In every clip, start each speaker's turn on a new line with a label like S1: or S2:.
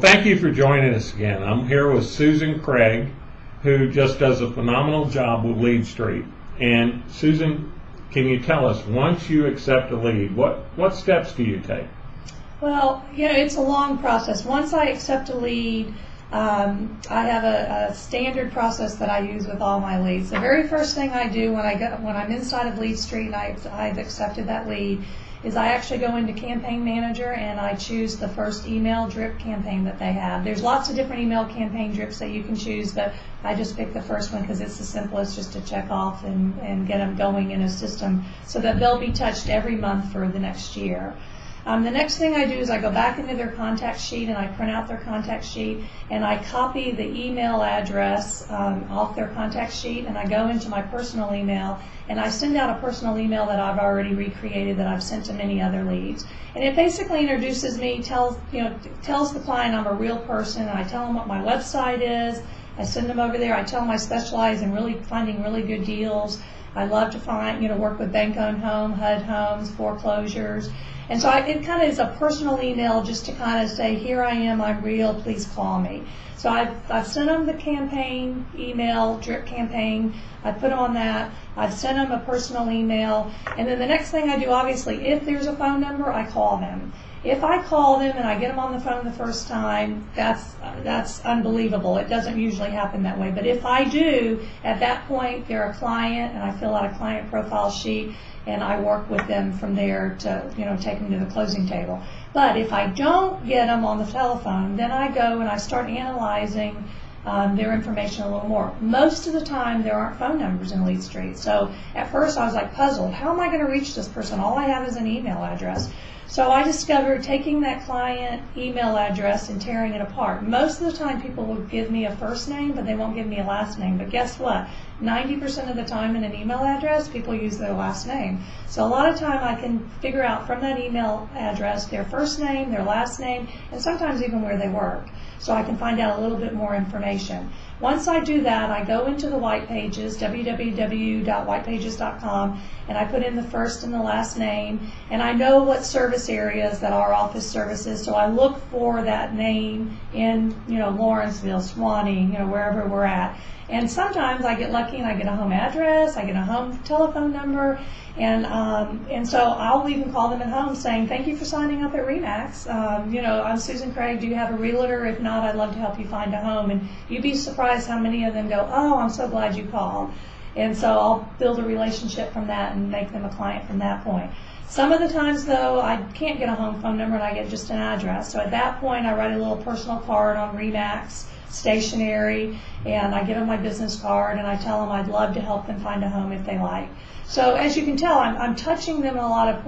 S1: thank you for joining us again. I'm here with Susan Craig, who just does a phenomenal job with LeadStreet. And Susan, can you tell us, once you accept a lead, what steps do you take?
S2: Well, it's a long process. Once I accept a lead, I have a standard process that I use with all my leads. The very first thing I do when I'm inside of LeadStreet and I've accepted that lead is I actually go into Campaign Manager and I choose the first email drip campaign that they have. There's lots of different email campaign drips that you can choose, but I just pick the first one because it's the simplest, just to check off and get them going in a system so that they'll be touched every month for the next year. The next thing I do is I go back into their contact sheet and I print out their contact sheet and I copy the email address off their contact sheet, and I go into my personal email and I send out a personal email that I've already recreated that I've sent to many other leads. And it basically introduces me, tells the client I'm a real person, and I tell them what my website is. I send them over there. I tell them I specialize in finding really good deals. I love to work with bank-owned home, HUD homes, foreclosures. And so it kind of is a personal email just to kind of say, here I am, I'm real, please call me. So I've sent them the campaign email, drip campaign. I put on that. I've sent them a personal email. And then the next thing I do, obviously, if there's a phone number, I call them. If I call them and I get them on the phone the first time, that's unbelievable. It doesn't usually happen that way. But if I do, at that point, they're a client, and I fill out a client profile sheet, and I work with them from there to take them to the closing table. But if I don't get them on the telephone, then I go and I start analyzing their information a little more. Most of the time, there aren't phone numbers in LeadStreet. So at first, I was like puzzled. How am I going to reach this person? All I have is an email address. So I discovered taking that client email address and tearing it apart. Most of the time people will give me a first name, but they won't give me a last name. But guess what? 90% of the time in an email address, people use their last name. So a lot of time I can figure out from that email address their first name, their last name, and sometimes even where they work. So I can find out a little bit more information. Once I do that, I go into the white pages, www.whitepages.com, and I put in the first and the last name, and I know what service areas that our office services, so I look for that name in Lawrenceville, Suwanee, wherever we're at. And sometimes I get lucky and I get a home address, I get a home telephone number, and so I'll even call them at home saying, thank you for signing up at RE/MAX. I'm Susan Craig. Do you have a realtor? If not, I'd love to help you find a home. And you'd be surprised how many of them go, oh, I'm so glad you called. And so I'll build a relationship from that and make them a client from that point. Some of the times, though, I can't get a home phone number and I get just an address. So at that point, I write a little personal card on RE/MAX stationery, and I give them my business card, and I tell them I'd love to help them find a home if they like. So as you can tell, I'm touching them in a lot of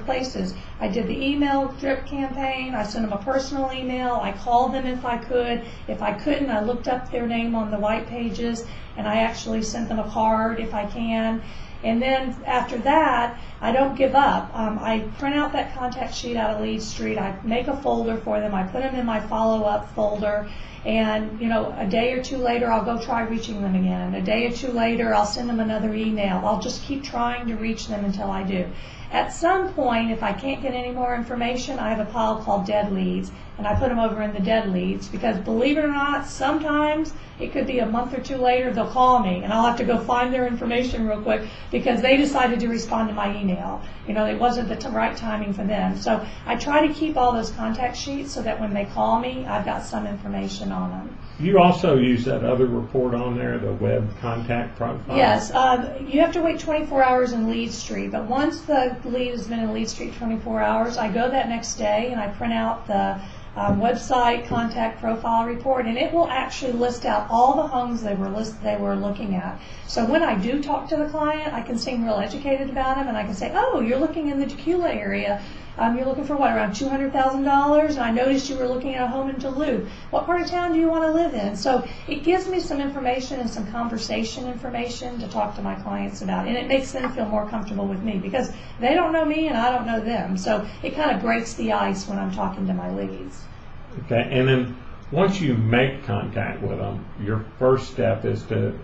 S2: places. I did the email drip campaign. I sent them a personal email. I called them if I could. If I couldn't, I looked up their name on the white pages, and I actually sent them a card if I can. And then after that, I don't give up. I print out that contact sheet out of LeadStreet. I make a folder for them. I put them in my follow-up folder. And a day or two later, I'll go try reaching them again. A day or two later, I'll send them another email. I'll just keep trying to reach them until I do. At some point, if I can't get any more information, I have a pile called dead leads, and I put them over in the dead leads because, believe it or not, sometimes it could be a month or two later they'll call me, and I'll have to go find their information real quick because they decided to respond to my email. It wasn't the right timing for them. So I try to keep all those contact sheets so that when they call me, I've got some information on them.
S1: You also use that other report on there, the web contact profile?
S2: Yes. You have to wait 24 hours in LeadStreet, but once the lead has been in LeadStreet 24 hours, I go that next day and I print out the website contact profile report, and it will actually list out all the homes they were looking at. So when I do talk to the client, I can seem real educated about them, and I can say, oh, you're looking in the Tequila area. You're looking for what, around $200,000? And I noticed you were looking at a home in Duluth. What part of town do you want to live in? So it gives me some information and some conversation information to talk to my clients about. And it makes them feel more comfortable with me because they don't know me and I don't know them. So it kind of breaks the ice when I'm talking to my leads.
S1: Okay, and then once you make contact with them, your first step is to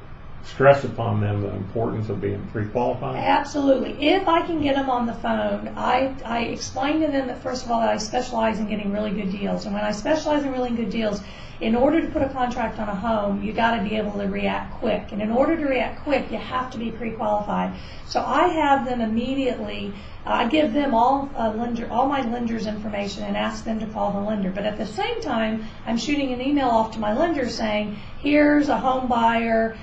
S1: stress upon them the importance of being pre-qualified?
S2: Absolutely. If I can get them on the phone, I explain to them that, first of all, that I specialize in getting really good deals. And when I specialize in really good deals, in order to put a contract on a home, you got to be able to react quick. And in order to react quick, you have to be pre-qualified. So I have them immediately, I give them all my lender's information and ask them to call the lender. But at the same time, I'm shooting an email off to my lender saying, here's a home buyer,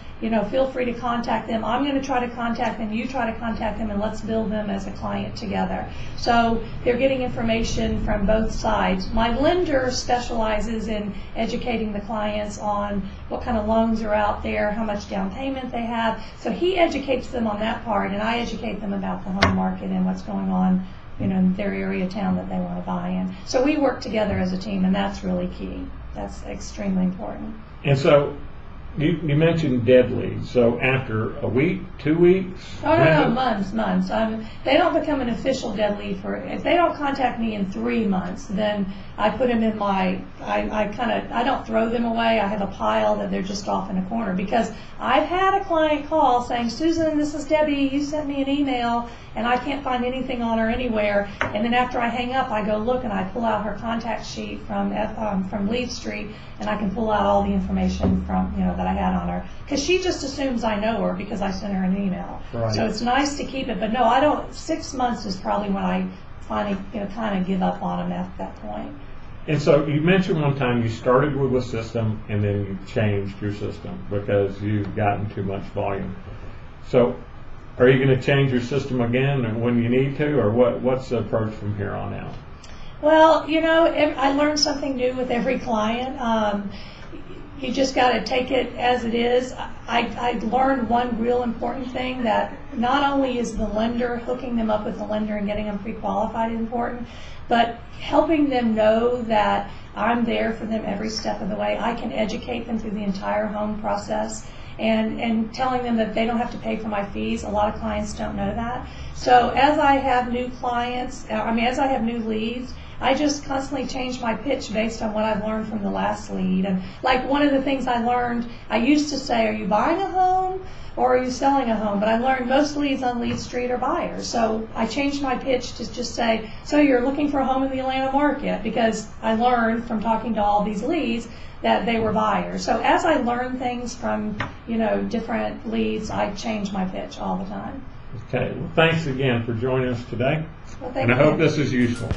S2: feel free to contact them. I'm going to try to contact them, you try to contact them, and let's build them as a client together. So they're getting information from both sides. My lender specializes in educating the clients on what kind of loans are out there, how much down payment they have. So he educates them on that part, and I educate them about the home market and what's going on in their area of town that they want to buy in. So we work together as a team, and that's really key. That's extremely important.
S1: And so you mentioned dead leads. So after a week, 2 weeks?
S2: Oh, no, months. They don't become an official dead lead if they don't contact me in 3 months, then I put them in I don't throw them away. I have a pile that they're just off in a corner, because I've had a client call saying, Susan, this is Debbie, you sent me an email and I can't find anything on her anywhere. And then after I hang up, I go look and I pull out her contact sheet from LeadStreet, and I can pull out all the information from that I had on her, because she just assumes I know her because I sent her an email.
S1: Right.
S2: So it's nice to keep it, but no, I don't. 6 months is probably when I finally kind of give up on them at that point.
S1: And so you mentioned one time you started with a system and then you changed your system because you've gotten too much volume. So are you going to change your system again when you need to, or what's the approach from here on out?
S2: Well, I learn something new with every client. You just got to take it as it is. I learned one real important thing, that not only is the lender, hooking them up with the lender and getting them pre-qualified important, but helping them know that I'm there for them every step of the way. I can educate them through the entire home process, and telling them that they don't have to pay for my fees. A lot of clients don't know that. So as I have new clients, as I have new leads, I just constantly change my pitch based on what I've learned from the last lead. And like one of the things I learned, I used to say, are you buying a home or are you selling a home? But I learned most leads on LeadStreet are buyers. So I changed my pitch to just say, so you're looking for a home in the Atlanta market, because I learned from talking to all these leads that they were buyers. So as I learn things from different leads, I change my pitch all the time.
S1: Okay, well, thanks again for joining us today.
S2: Well, thank
S1: and I
S2: you.
S1: hope this is useful.